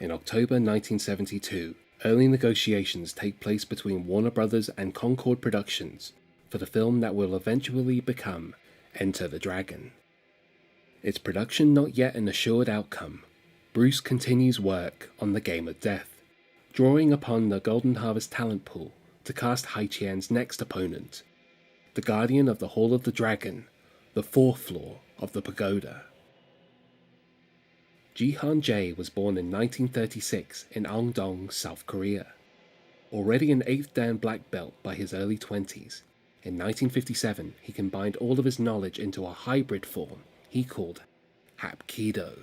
In October 1972, early negotiations take place between Warner Brothers and Concord Productions for the film that will eventually become Enter the Dragon. Its production not yet an assured outcome, Bruce continues work on the Game of Death, drawing upon the Golden Harvest talent pool to cast Hai-Chien's next opponent, the guardian of the Hall of the Dragon, the fourth floor of the pagoda. Ji Han-jae was born in 1936 in Angdong, South Korea. Already an 8th Dan black belt by his early 20s, in 1957 he combined all of his knowledge into a hybrid form he called Hapkido.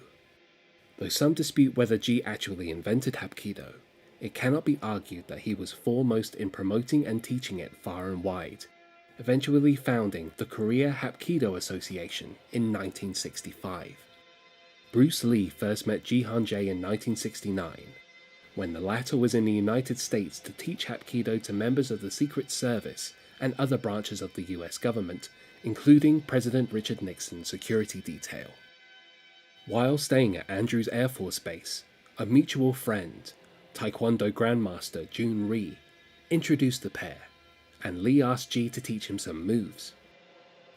Though some dispute whether Ji actually invented Hapkido, it cannot be argued that he was foremost in promoting and teaching it far and wide, eventually founding the Korea Hapkido Association in 1965. Bruce Lee first met Ji Han-jae in 1969, when the latter was in the United States to teach Hapkido to members of the Secret Service and other branches of the US government, including President Richard Nixon's security detail. While staying at Andrews Air Force Base, a mutual friend, Taekwondo Grandmaster Jun Ri, introduced the pair, and Lee asked Ji to teach him some moves.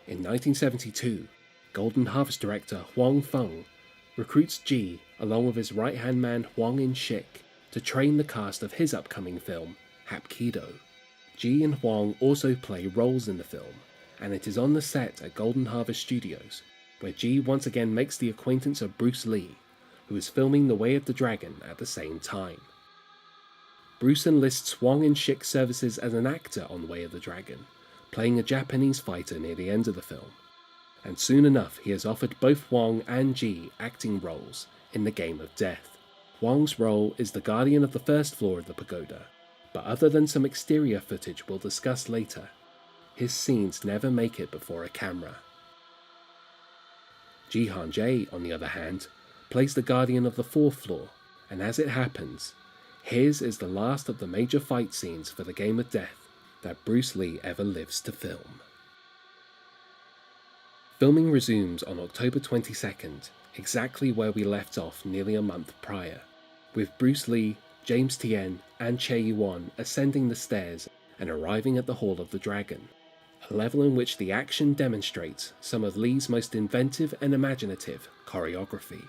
In 1972, Golden Harvest director Hwang Fung recruits Ji along with his right-hand man Hwang In-shik to train the cast of his upcoming film, Hapkido. Ji and Hwang also play roles in the film, and it is on the set at Golden Harvest Studios where Ji once again makes the acquaintance of Bruce Lee, who is filming The Way of the Dragon at the same time. Bruce enlists Hwang In-shik's services as an actor on The Way of the Dragon, playing a Japanese fighter near the end of the film, and soon enough he has offered both Hwang and Ji acting roles in the Game of Death. Hwang's role is the guardian of the first floor of the pagoda, but other than some exterior footage we'll discuss later, his scenes never make it before a camera. Ji Han-jae, on the other hand, plays the guardian of the fourth floor, and as it happens, his is the last of the major fight scenes for the Game of Death that Bruce Lee ever lives to film. Filming resumes on October 22nd, exactly where we left off nearly a month prior, with Bruce Lee, James Tien, and Che Yuan ascending the stairs and arriving at the Hall of the Dragon, a level in which the action demonstrates some of Lee's most inventive and imaginative choreography.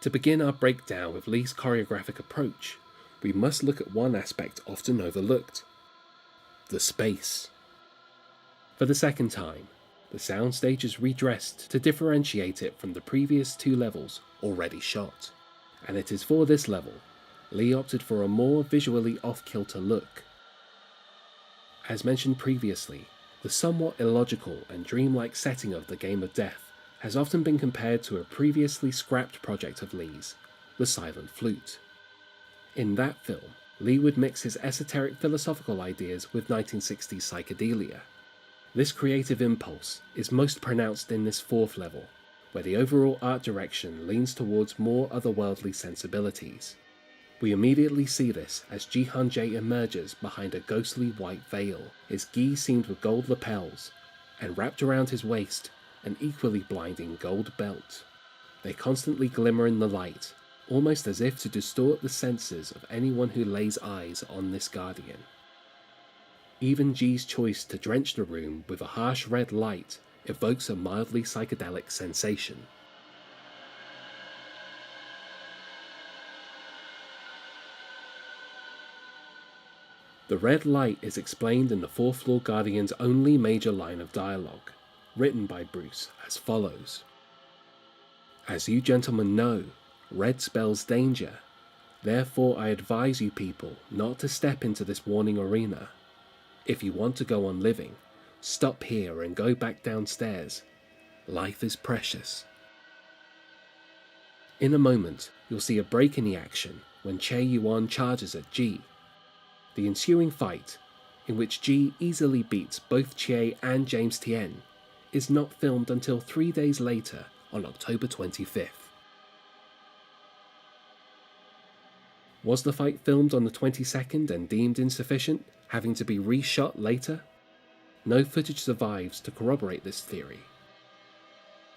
To begin our breakdown with Lee's choreographic approach, we must look at one aspect often overlooked: the space. For the second time, the soundstage is redressed to differentiate it from the previous two levels already shot, and it is for this level Lee opted for a more visually off-kilter look. As mentioned previously, the somewhat illogical and dreamlike setting of the Game of Death has often been compared to a previously scrapped project of Lee's, The Silent Flute. In that film, Lee would mix his esoteric philosophical ideas with 1960s psychedelia. This creative impulse is most pronounced in this fourth level, where the overall art direction leans towards more otherworldly sensibilities. We immediately see this as Ji Han-jae emerges behind a ghostly white veil, his gi seamed with gold lapels, and wrapped around his waist an equally blinding gold belt. They constantly glimmer in the light, almost as if to distort the senses of anyone who lays eyes on this guardian. Even Ji's choice to drench the room with a harsh red light evokes a mildly psychedelic sensation. The red light is explained in the fourth floor guardian's only major line of dialogue, written by Bruce as follows: "As you gentlemen know, red spells danger. Therefore I advise you people not to step into this warning arena. If you want to go on living, stop here and go back downstairs. Life is precious." In a moment, you'll see a break in the action when Che Yuan charges at Ji. The ensuing fight, in which Ji easily beats both Che and James Tien, is not filmed until 3 days later on October 25th. Was the fight filmed on the 22nd and deemed insufficient, having to be reshot later? No footage survives to corroborate this theory.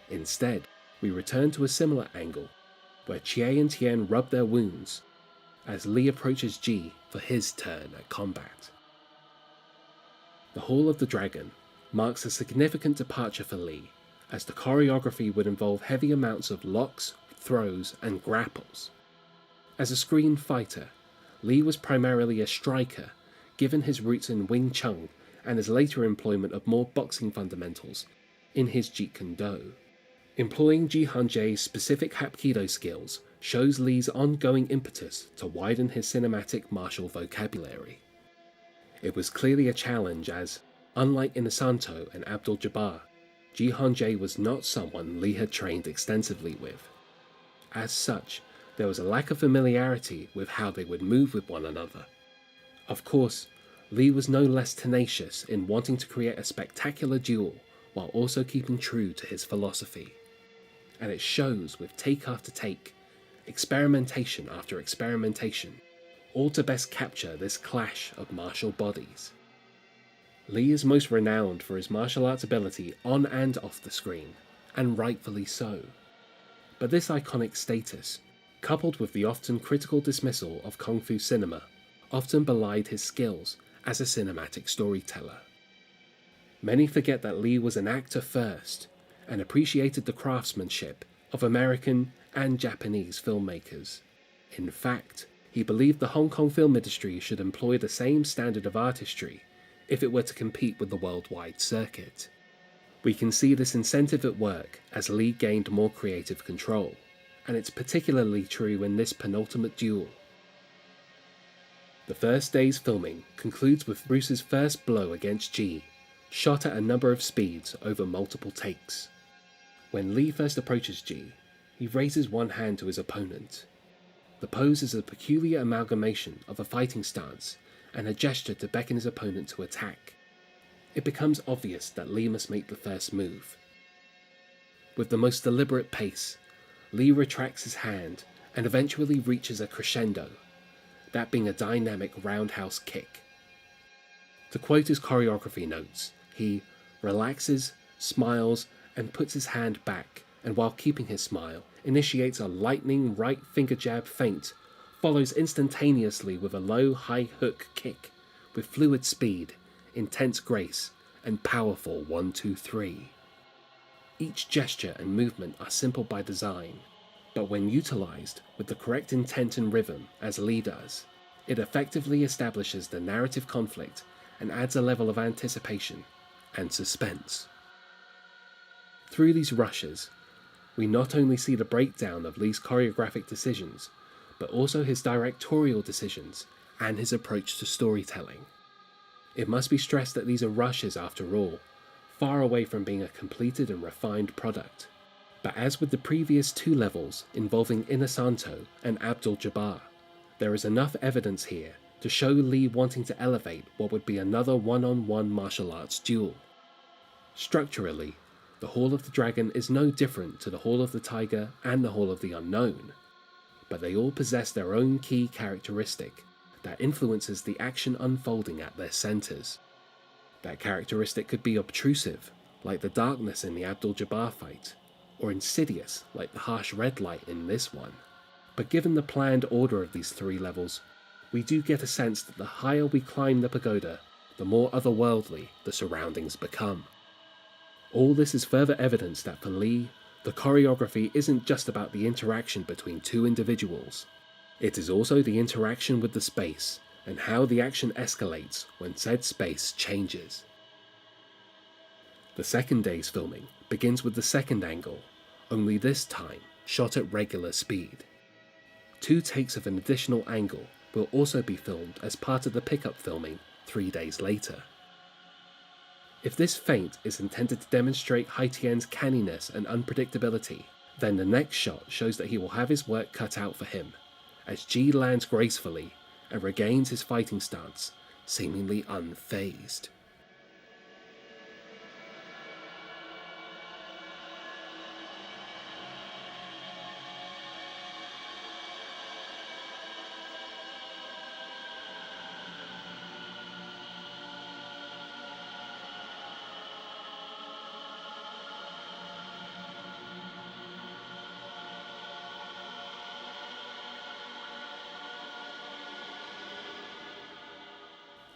Instead, we return to a similar angle, where Chie and Tien rub their wounds, as Lee approaches Ji for his turn at combat. The Hall of the Dragon marks a significant departure for Lee, as the choreography would involve heavy amounts of locks, throws, and grapples. As a screen fighter, Lee was primarily a striker, given his roots in Wing Chun and his later employment of more boxing fundamentals in his Jeet Kune Do. Employing Ji Han-jae's specific Hapkido skills shows Lee's ongoing impetus to widen his cinematic martial vocabulary. It was clearly a challenge as, unlike Inosanto and Abdul-Jabbar, Ji Han-jae was not someone Lee had trained extensively with. As such, there was a lack of familiarity with how they would move with one another. Of course, Lee was no less tenacious in wanting to create a spectacular duel while also keeping true to his philosophy. And it shows with take after take, experimentation after experimentation, all to best capture this clash of martial bodies. Lee is most renowned for his martial arts ability on and off the screen, and rightfully so. But this iconic status, coupled with the often critical dismissal of kung fu cinema, often belied his skills as a cinematic storyteller. Many forget that Lee was an actor first, and appreciated the craftsmanship of American and Japanese filmmakers. In fact, he believed the Hong Kong film industry should employ the same standard of artistry if it were to compete with the worldwide circuit. We can see this incentive at work as Lee gained more creative control, and it's particularly true in this penultimate duel. The first day's filming concludes with Bruce's first blow against Ji, shot at a number of speeds over multiple takes. When Lee first approaches Ji, he raises one hand to his opponent. The pose is a peculiar amalgamation of a fighting stance and a gesture to beckon his opponent to attack. It becomes obvious that Lee must make the first move. With the most deliberate pace, Lee retracts his hand and eventually reaches a crescendo, that being a dynamic roundhouse kick. To quote his choreography notes, he relaxes, smiles, and puts his hand back, and while keeping his smile, initiates a lightning right finger jab feint, follows instantaneously with a low high hook kick, with fluid speed, intense grace, and powerful 1-2-3. Each gesture and movement are simple by design, but when utilized with the correct intent and rhythm, as Lee does, it effectively establishes the narrative conflict and adds a level of anticipation and suspense. Through these rushes, we not only see the breakdown of Lee's choreographic decisions, but also his directorial decisions and his approach to storytelling. It must be stressed that these are rushes after all, far away from being a completed and refined product. But as with the previous two levels involving Inosanto and Abdul-Jabbar, there is enough evidence here to show Lee wanting to elevate what would be another one-on-one martial arts duel. Structurally, the Hall of the Dragon is no different to the Hall of the Tiger and the Hall of the Unknown, but they all possess their own key characteristic that influences the action unfolding at their centers. That characteristic could be obtrusive, like the darkness in the Abdul-Jabbar fight, or insidious, like the harsh red light in this one. But given the planned order of these three levels, we do get a sense that the higher we climb the pagoda, the more otherworldly the surroundings become. All this is further evidence that for Lee, the choreography isn't just about the interaction between two individuals. It is also the interaction with the space, and how the action escalates when said space changes. The second day's filming begins with the second angle, only this time shot at regular speed. 2 takes of an additional angle will also be filmed as part of the pickup filming 3 days later. If this feint is intended to demonstrate Haitian's canniness and unpredictability, then the next shot shows that he will have his work cut out for him, as Ji lands gracefully and regains his fighting stance, seemingly unfazed.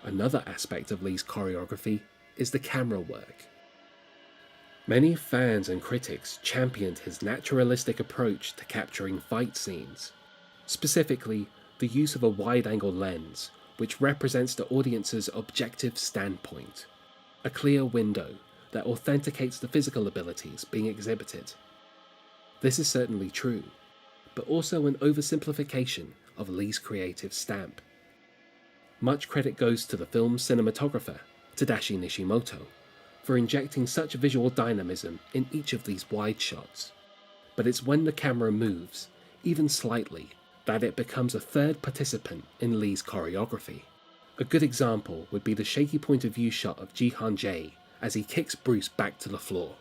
Another aspect of Lee's choreography is the camera work. Many fans and critics championed his naturalistic approach to capturing fight scenes, specifically the use of a wide-angle lens which represents the audience's objective standpoint, a clear window that authenticates the physical abilities being exhibited. This is certainly true, but also an oversimplification of Lee's creative stamp. Much credit goes to the film's cinematographer, Tadashi Nishimoto, for injecting such visual dynamism in each of these wide shots. But it's when the camera moves, even slightly, that it becomes a third participant in Lee's choreography. A good example would be the shaky point of view shot of Ji Han-jae as he kicks Bruce back to the floor.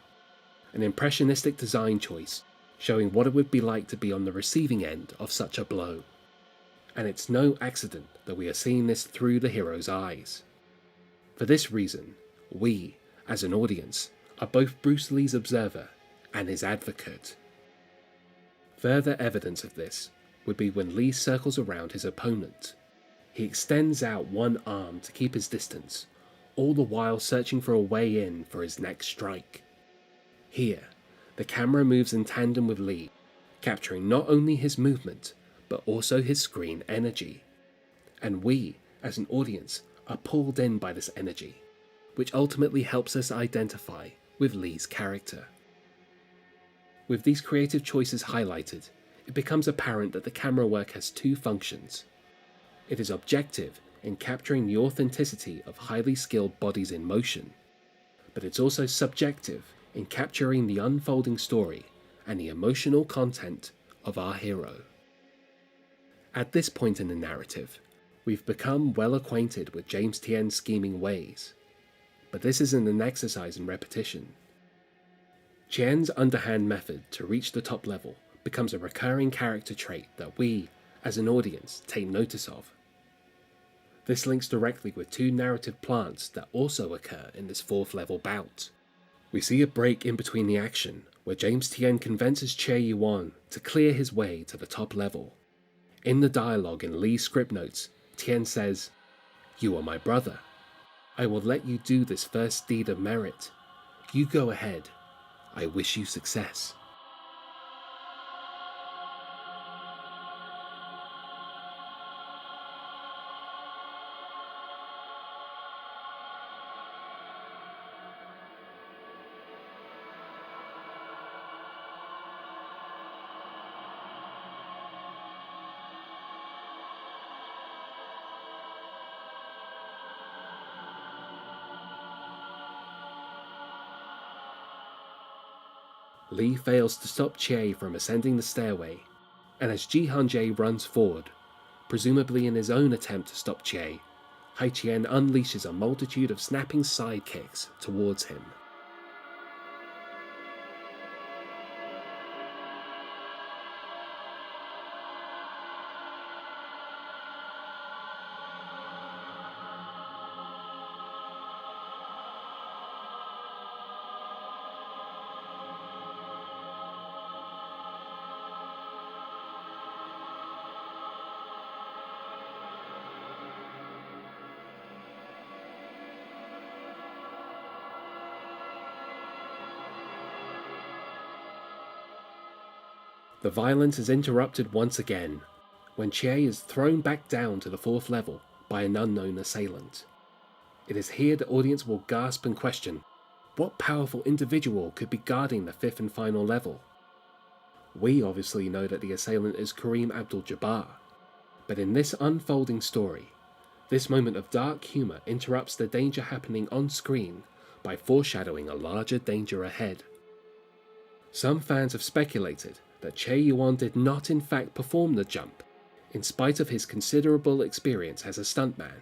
An impressionistic design choice, showing what it would be like to be on the receiving end of such a blow. And it's no accident that we are seeing this through the hero's eyes. For this reason, we, as an audience, are both Bruce Lee's observer and his advocate. Further evidence of this would be when Lee circles around his opponent. He extends out one arm to keep his distance, all the while searching for a way in for his next strike. Here, the camera moves in tandem with Lee, capturing not only his movement, but also his screen energy. And we, as an audience, are pulled in by this energy, which ultimately helps us identify with Lee's character. With these creative choices highlighted, it becomes apparent that the camera work has two functions. It is objective in capturing the authenticity of highly skilled bodies in motion, but it's also subjective in capturing the unfolding story and the emotional content of our hero. At this point in the narrative, we've become well acquainted with James Tien's scheming ways, but this isn't an exercise in repetition. Tien's underhand method to reach the top level becomes a recurring character trait that we, as an audience, take notice of. This links directly with two narrative plants that also occur in this fourth level bout. We see a break in between the action where James Tien convinces Che Yuan to clear his way to the top level. In the dialogue in Lee's script notes, Tien says, "You are my brother. I will let you do this first deed of merit. You go ahead. I wish you success." Lee fails to stop Che from ascending the stairway, and as Ji Han-jae runs forward, presumably in his own attempt to stop Che, Hai Qian unleashes a multitude of snapping sidekicks towards him. The violence is interrupted once again, when Che is thrown back down to the fourth level by an unknown assailant. It is here the audience will gasp and question, what powerful individual could be guarding the fifth and final level? We obviously know that the assailant is Kareem Abdul-Jabbar, but in this unfolding story, this moment of dark humour interrupts the danger happening on screen by foreshadowing a larger danger ahead. Some fans have speculated that Che Yuan did not in fact perform the jump, in spite of his considerable experience as a stuntman,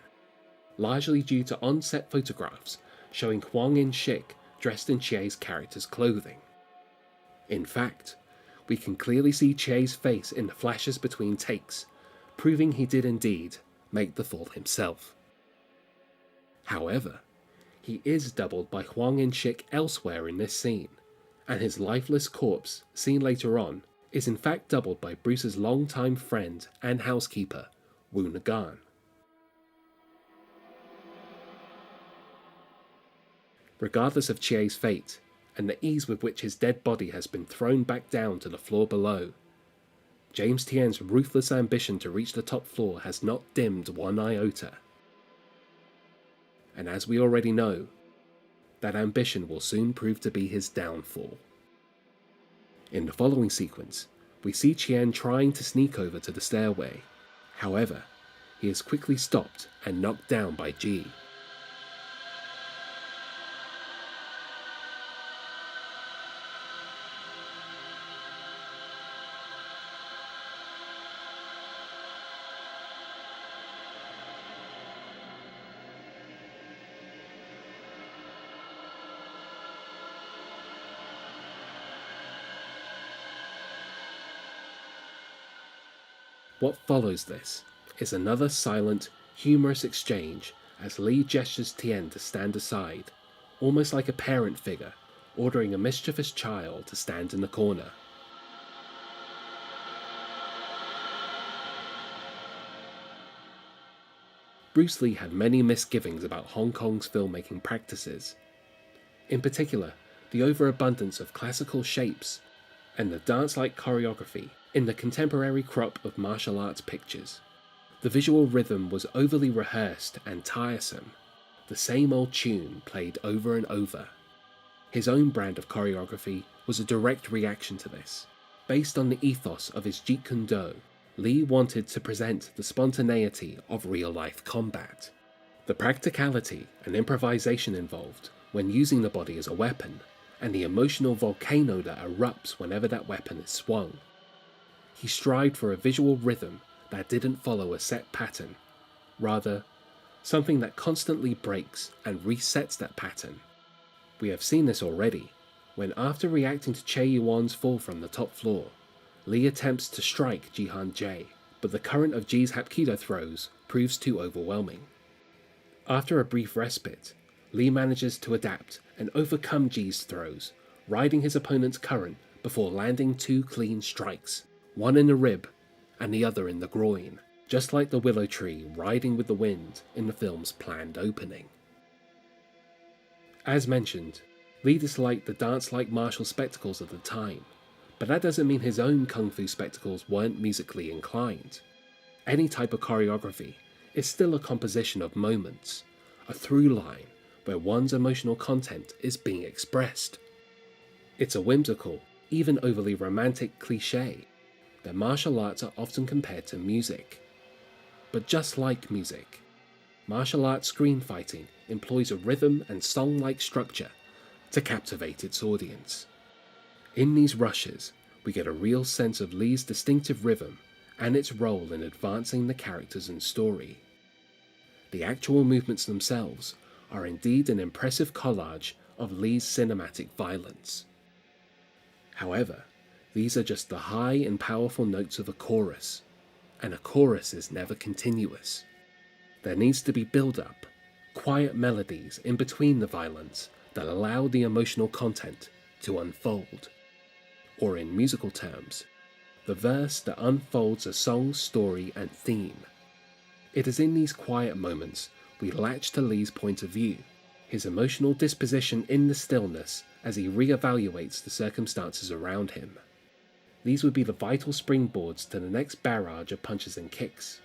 largely due to on-set photographs showing Hwang In-shik dressed in Che's character's clothing. In fact, we can clearly see Che's face in the flashes between takes, proving he did indeed make the fall himself. However, he is doubled by Hwang In-shik elsewhere in this scene, and his lifeless corpse, seen later on, is in fact doubled by Bruce's longtime friend and housekeeper, Wu Nagan. Regardless of Chie's fate, and the ease with which his dead body has been thrown back down to the floor below, James Tien's ruthless ambition to reach the top floor has not dimmed one iota. And as we already know, that ambition will soon prove to be his downfall. In the following sequence, we see Chien trying to sneak over to the stairway. However, he is quickly stopped and knocked down by Ji. What follows this is another silent, humorous exchange as Lee gestures Tien to stand aside, almost like a parent figure ordering a mischievous child to stand in the corner. Bruce Lee had many misgivings about Hong Kong's filmmaking practices. In particular, the overabundance of classical shapes and the dance-like choreography in the contemporary crop of martial arts pictures. The visual rhythm was overly rehearsed and tiresome, the same old tune played over and over. His own brand of choreography was a direct reaction to this. Based on the ethos of his Jeet Kune Do, Lee wanted to present the spontaneity of real-life combat. The practicality and improvisation involved when using the body as a weapon, and the emotional volcano that erupts whenever that weapon is swung. He strived for a visual rhythm that didn't follow a set pattern, rather, something that constantly breaks and resets that pattern. We have seen this already, when after reacting to Che Yuan's fall from the top floor, Lee attempts to strike Ji Han-jae, but the current of Ji's Hapkido throws proves too overwhelming. After a brief respite, Lee manages to adapt and overcome Ji's throws, riding his opponent's current before landing two clean strikes, one in the rib and the other in the groin, just like the willow tree riding with the wind in the film's planned opening. As mentioned, Lee disliked the dance-like martial spectacles of the time, but that doesn't mean his own kung fu spectacles weren't musically inclined. Any type of choreography is still a composition of moments, a through line where one's emotional content is being expressed. It's a whimsical, even overly romantic cliché that martial arts are often compared to music. But just like music, martial arts screen fighting employs a rhythm and song-like structure to captivate its audience. In these rushes, we get a real sense of Lee's distinctive rhythm and its role in advancing the characters and story. The actual movements themselves are indeed an impressive collage of Lee's cinematic violence. However, these are just the high and powerful notes of a chorus, and a chorus is never continuous. There needs to be build-up, quiet melodies in between the violence that allow the emotional content to unfold. Or in musical terms, the verse that unfolds a song's story and theme. It is in these quiet moments we latch to Lee's point of view, his emotional disposition in the stillness as he re-evaluates the circumstances around him. These would be the vital springboards to the next barrage of punches and kicks.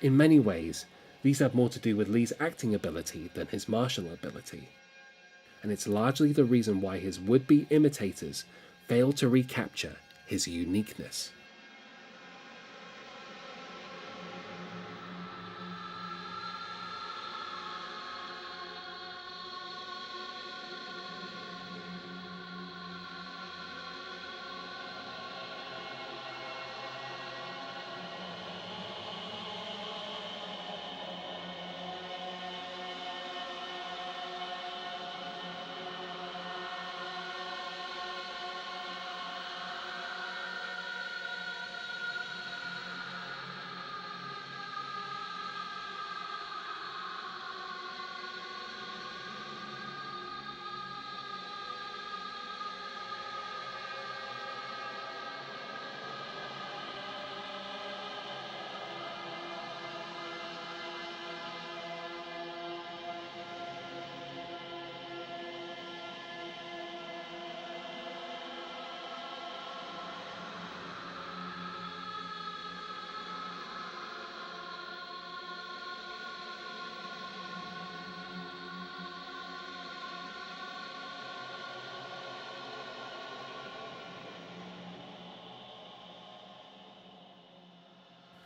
In many ways, these have more to do with Lee's acting ability than his martial ability, and it's largely the reason why his would-be imitators fail to recapture his uniqueness.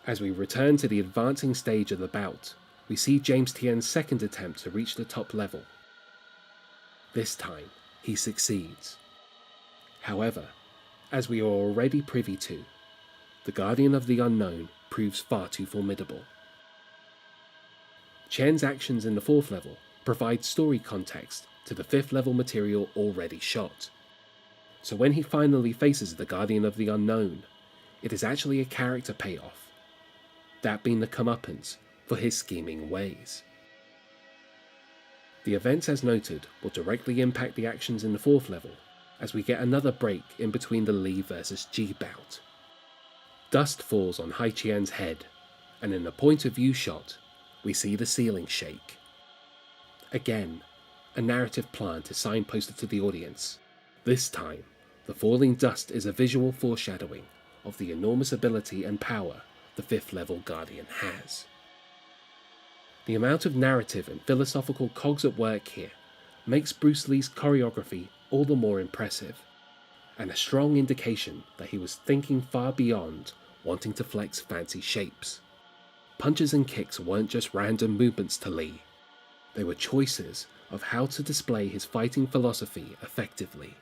As we return to the advancing stage of the bout, we see James Tien's second attempt to reach the top level. This time, he succeeds. However, as we are already privy to, the Guardian of the Unknown proves far too formidable. Tien's actions in the fourth level provide story context to the fifth level material already shot. So when he finally faces the Guardian of the Unknown, it is actually a character payoff, that being the comeuppance for his scheming ways. The events as noted will directly impact the actions in the fourth level, as we get another break in between the Lee vs Ji bout. Dust falls on Hai Qian's head, and in a point of view shot, we see the ceiling shake. Again, a narrative plant is signposted to the audience. This time, the falling dust is a visual foreshadowing of the enormous ability and power the fifth level Guardian has. The amount of narrative and philosophical cogs at work here makes Bruce Lee's choreography all the more impressive, and a strong indication that he was thinking far beyond wanting to flex fancy shapes. Punches and kicks weren't just random movements to Lee, they were choices of how to display his fighting philosophy effectively.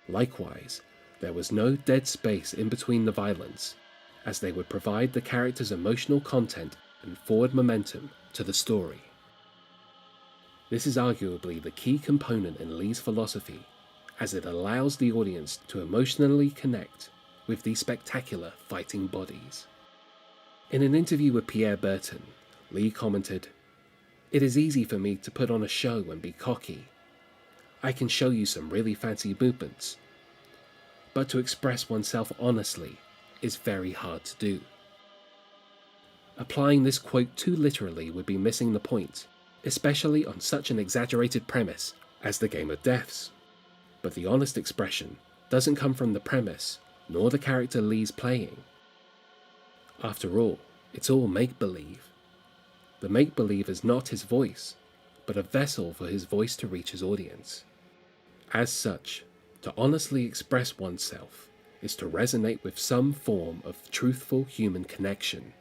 Likewise, there was no dead space in between the violence, as they would provide the character's emotional content and forward momentum to the story. This is arguably the key component in Lee's philosophy, as it allows the audience to emotionally connect with these spectacular fighting bodies. In an interview with Pierre Berton, Lee commented, "It is easy for me to put on a show and be cocky. I can show you some really fancy movements. But to express oneself honestly is very hard to do." Applying this quote too literally would be missing the point, especially on such an exaggerated premise as the Game of Deaths. But the honest expression doesn't come from the premise, nor the character Lee's playing. After all, it's all make-believe. The make-believe is not his voice, but a vessel for his voice to reach his audience. As such, to honestly express oneself is to resonate with some form of truthful human connection.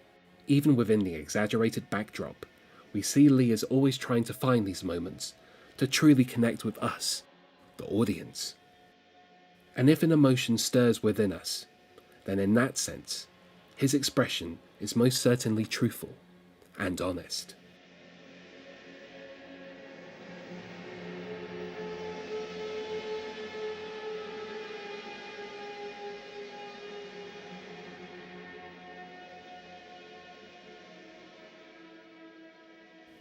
Even within the exaggerated backdrop, we see Lee as always trying to find these moments to truly connect with us, the audience. And if an emotion stirs within us, then in that sense, his expression is most certainly truthful and honest.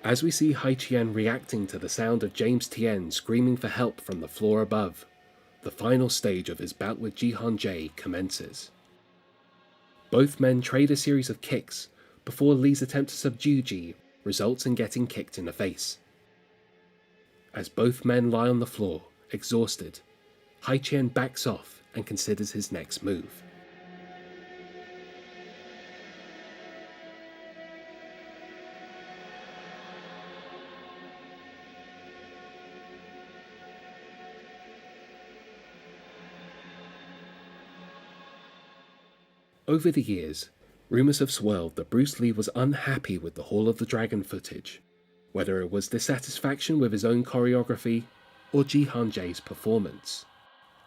As we see Hai Qian reacting to the sound of James Tien screaming for help from the floor above, the final stage of his bout with Ji Han-jae commences. Both men trade a series of kicks before Lee's attempt to subdue Ji results in getting kicked in the face. As both men lie on the floor, exhausted, Hai Qian backs off and considers his next move. Over the years, rumours have swirled that Bruce Lee was unhappy with the Hall of the Dragon footage, whether it was dissatisfaction with his own choreography or Ji Han-jae's performance.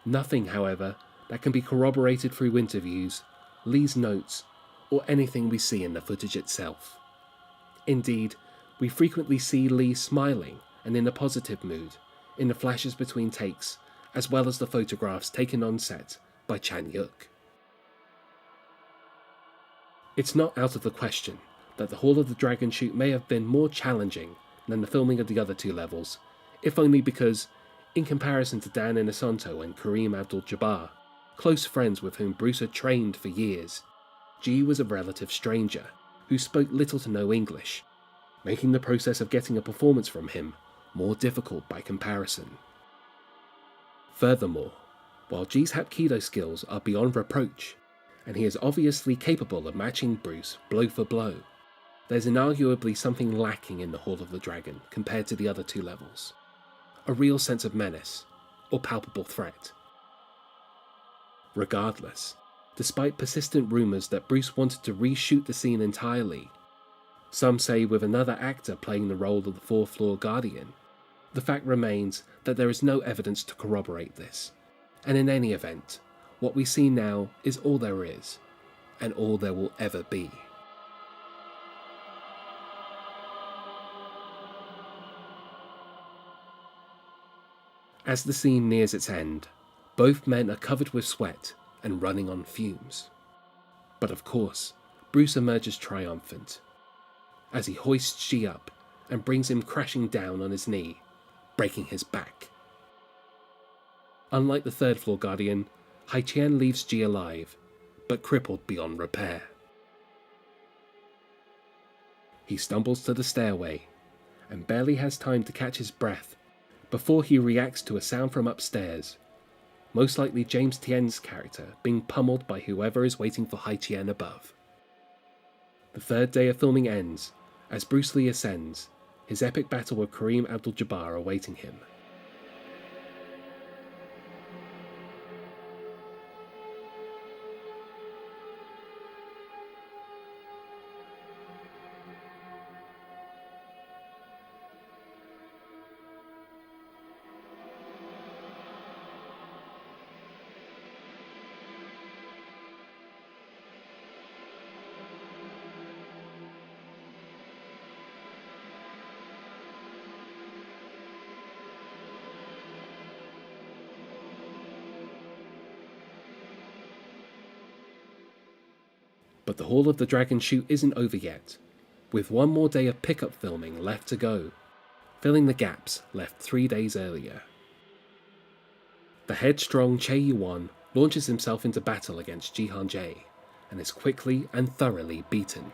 Nothing, however, that can be corroborated through interviews, Lee's notes, or anything we see in the footage itself. Indeed, we frequently see Lee smiling and in a positive mood in the flashes between takes, as well as the photographs taken on set by Chan Yuk. It's not out of the question that the Hall of the Dragon shoot may have been more challenging than the filming of the other two levels, if only because, in comparison to Dan Inosanto and Kareem Abdul-Jabbar, close friends with whom Bruce had trained for years, Ji was a relative stranger who spoke little to no English, making the process of getting a performance from him more difficult by comparison. Furthermore, while Ji's Hapkido skills are beyond reproach, and he is obviously capable of matching Bruce blow for blow, there's inarguably something lacking in the Hall of the Dragon compared to the other two levels. A real sense of menace, or palpable threat. Regardless, despite persistent rumours that Bruce wanted to reshoot the scene entirely. Some say with another actor playing the role of the fourth floor guardian. The fact remains that there is no evidence to corroborate this, and in any event, what we see now is all there is, and all there will ever be. As the scene nears its end, both men are covered with sweat and running on fumes. But of course, Bruce emerges triumphant, as he hoists Ji up and brings him crashing down on his knee, breaking his back. Unlike the third floor guardian, Hai-Chien leaves Ji alive, but crippled beyond repair. He stumbles to the stairway, and barely has time to catch his breath before he reacts to a sound from upstairs, most likely James Tien's character being pummeled by whoever is waiting for Hai-Chien above. The third day of filming ends as Bruce Lee ascends, his epic battle with Kareem Abdul-Jabbar awaiting him. But the Hall of the Dragon shoot isn't over yet, with one more day of pickup filming left to go, filling the gaps left 3 days earlier. The headstrong Che Yuan launches himself into battle against Ji Han-jae, and is quickly and thoroughly beaten.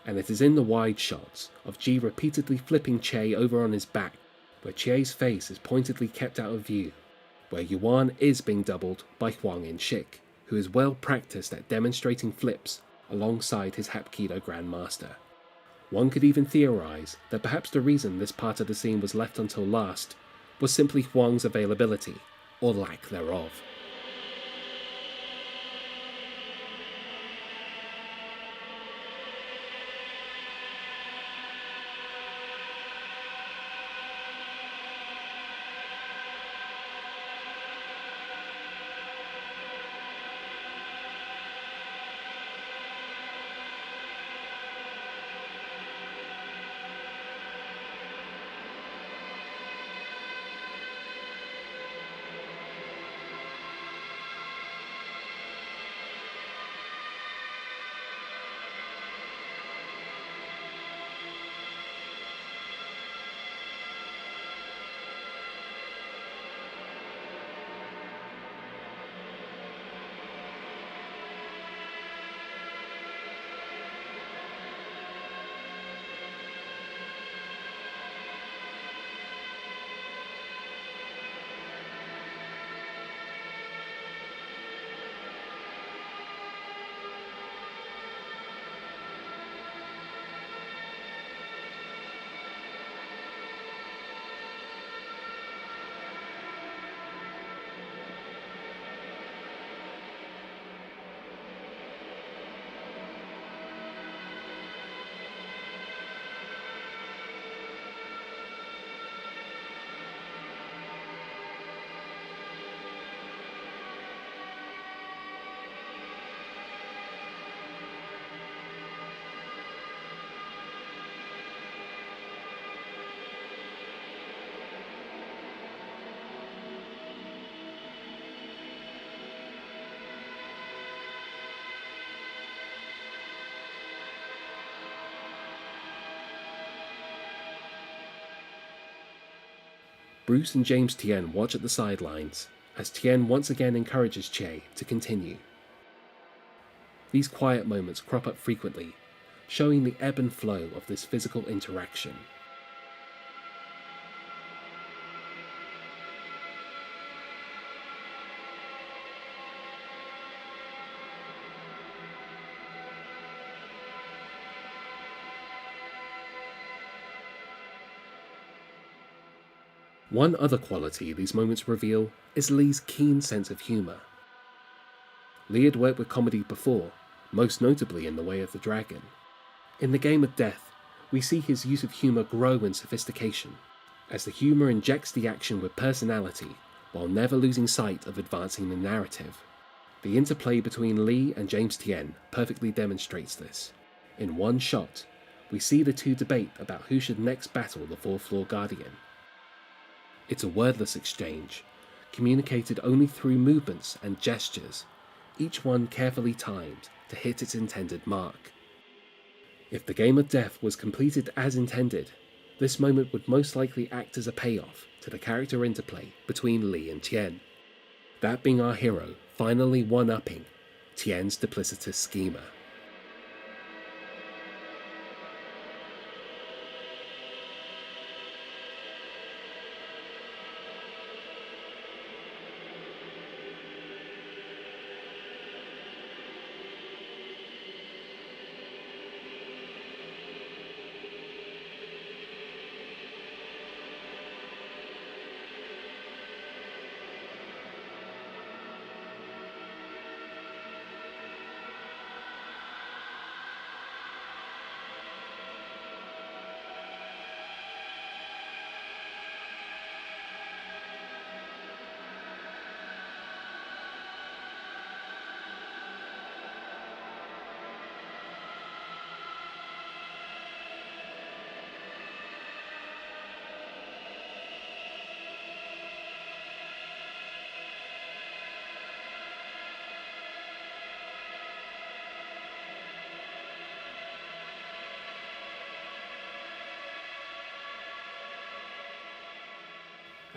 And it is in the wide shots of Ji repeatedly flipping Che over on his back, where Che's face is pointedly kept out of view, where Yuan is being doubled by Huang In-shik, who is well practiced at demonstrating flips alongside his Hapkido Grandmaster. One could even theorize that perhaps the reason this part of the scene was left until last was simply Huang's availability, or lack thereof. Bruce and James Tien watch at the sidelines as Tien once again encourages Che to continue. These quiet moments crop up frequently, showing the ebb and flow of this physical interaction. One other quality these moments reveal is Lee's keen sense of humour. Lee had worked with comedy before, most notably in The Way of the Dragon. In The Game of Death, we see his use of humour grow in sophistication, as the humour injects the action with personality while never losing sight of advancing the narrative. The interplay between Lee and James Tien perfectly demonstrates this. In one shot, we see the two debate about who should next battle the Fourth Floor Guardian. It's a wordless exchange, communicated only through movements and gestures, each one carefully timed to hit its intended mark. If The Game of Death was completed as intended, this moment would most likely act as a payoff to the character interplay between Lee and Tien, that being our hero finally one-upping Tien's duplicitous schemer.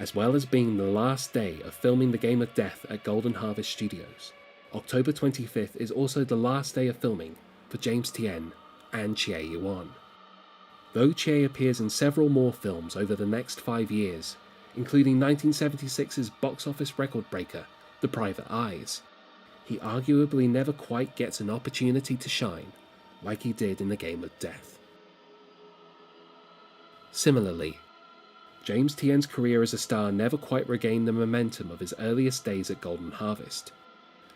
As well as being the last day of filming The Game of Death at Golden Harvest Studios, October 25th is also the last day of filming for James Tien and Che Yuan. Though Che appears in several more films over the next 5 years, including 1976's box office record breaker, The Private Eyes, he arguably never quite gets an opportunity to shine like he did in The Game of Death. Similarly, James Tien's career as a star never quite regained the momentum of his earliest days at Golden Harvest,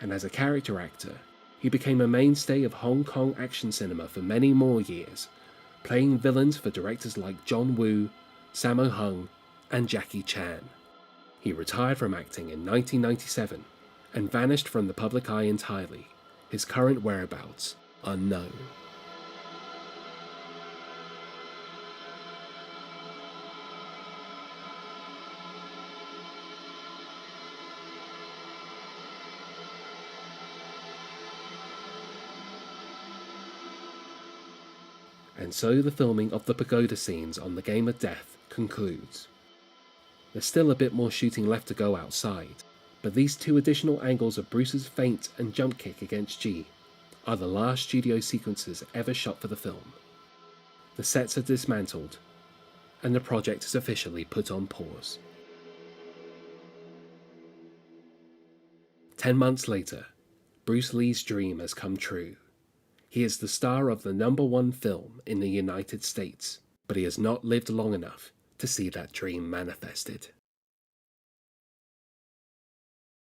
and as a character actor, he became a mainstay of Hong Kong action cinema for many more years, playing villains for directors like John Woo, Sammo Hung, and Jackie Chan. He retired from acting in 1997 and vanished from the public eye entirely, his current whereabouts unknown. And so the filming of the pagoda scenes on The Game of Death concludes. There's still a bit more shooting left to go outside, but these 2 additional angles of Bruce's feint and jump kick against Ji are the last studio sequences ever shot for the film. The sets are dismantled, and the project is officially put on pause. 10 months later, Bruce Lee's dream has come true. He is the star of the #1 film in the United States, but he has not lived long enough to see that dream manifested.